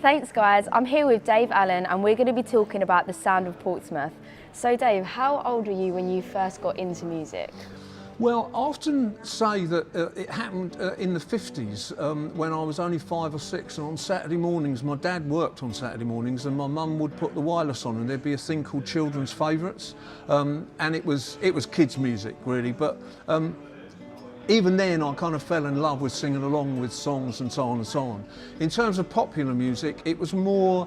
Thanks guys, I'm here with Dave Allen and we're going to be talking about the sound of Portsmouth. So Dave, how old were you when you first got into music? Well, I often say that it happened in the 50s when I was only 5 or 6, and on Saturday mornings, my dad worked on Saturday mornings and my mum would put the wireless on and there'd be a thing called Children's Favourites, and it was kids' music really, but even then I kind of fell in love with singing along with songs and so on and so on. In terms of popular music, it was more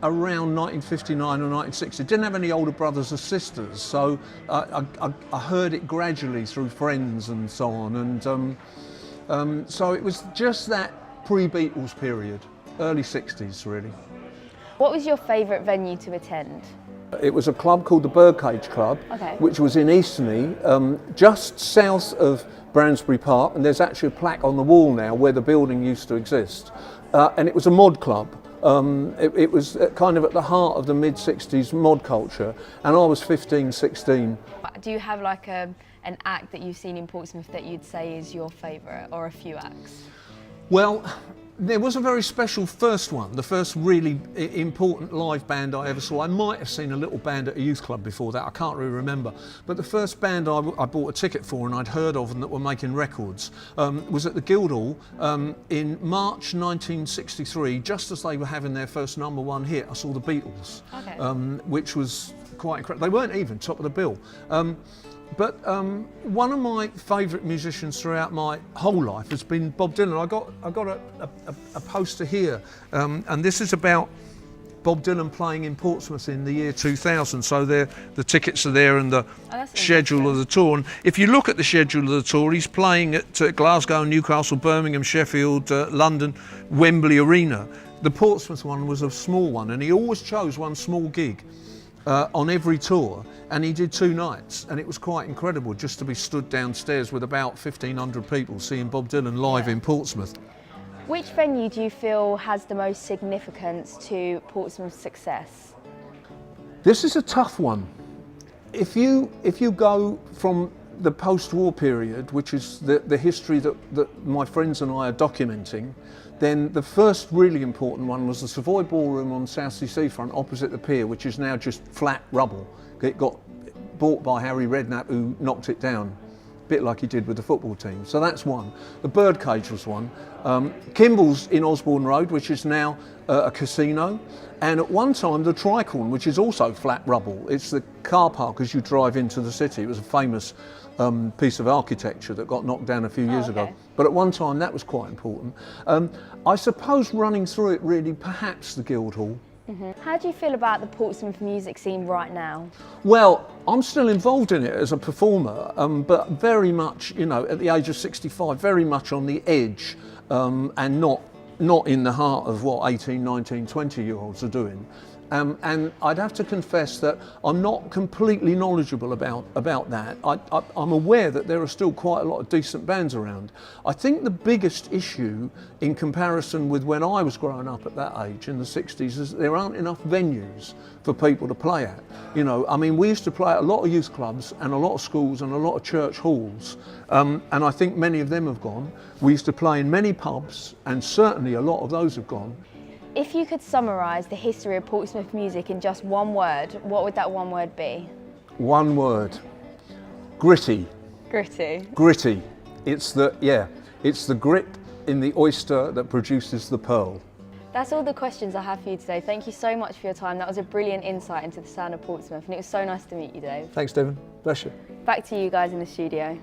around 1959 or 1960. Didn't have any older brothers or sisters, so I heard it gradually through friends and so on, and so it was just that pre-Beatles period, early 60s really. What was your favourite venue to attend? It was a club called the Birdcage Club, which was in Eastney, just south of Bransbury Park, and there's actually a plaque on the wall now where the building used to exist, and it was a mod club. It was kind of at the heart of the mid-60s mod culture, and I was 15, 16. Do you have like an act that you've seen in Portsmouth that you'd say is your favourite, or a few acts? Well, there was a very special first one, the first really important live band I ever saw. I might have seen a little band at a youth club before that, I can't really remember. But the first band I bought a ticket for and I'd heard of and that were making records was at the Guildhall in March 1963, just as they were having their first #1 hit. I saw the Beatles, which was quite incredible. They weren't even top of the bill. But one of my favourite musicians throughout my whole life has been Bob Dylan. I got a poster here, and this is about Bob Dylan playing in Portsmouth in the year 2000. So the tickets are there and the schedule of the tour. And if you look at the schedule of the tour, he's playing at Glasgow, Newcastle, Birmingham, Sheffield, London, Wembley Arena. The Portsmouth one was a small one, and he always chose one small gig on every tour, and he did 2 nights, and it was quite incredible just to be stood downstairs with about 1,500 people seeing Bob Dylan live in Portsmouth. Which venue do you feel has the most significance to Portsmouth's success? This is a tough one. If you go from the post-war period, which is the history that my friends and I are documenting, then the first really important one was the Savoy Ballroom on Southsea Seafront opposite the pier, which is now just flat rubble. It got bought by Harry Redknapp, who knocked it down, a bit like he did with the football team. So that's one. The Birdcage was one. Kimball's in Osborne Road, which is now a casino. And at one time, the Tricorn, which is also flat rubble. It's the car park as you drive into the city. It was a famous piece of architecture that got knocked down a few years ago. But at one time, that was quite important. I suppose running through it really, perhaps the Guildhall. How do you feel about the Portsmouth music scene right now? Well, I'm still involved in it as a performer, but very much, you know, at the age of 65, very much on the edge, and not in the heart of what 18, 19, 20-year-olds are doing. And I'd have to confess that I'm not completely knowledgeable about that. I'm aware that there are still quite a lot of decent bands around. I think the biggest issue in comparison with when I was growing up at that age in the 60s is that there aren't enough venues for people to play at. You know, I mean, we used to play at a lot of youth clubs and a lot of schools and a lot of church halls, and I think many of them have gone. We used to play in many pubs, and certainly a lot of those have gone. If you could summarise the history of Portsmouth music in just one word, what would that one word be? One word. Gritty. Gritty. Gritty. It's the grit in the oyster that produces the pearl. That's all the questions I have for you today. Thank you so much for your time. That was a brilliant insight into the sound of Portsmouth, and it was so nice to meet you, Dave. Thanks, Devon. Bless you. Back to you guys in the studio.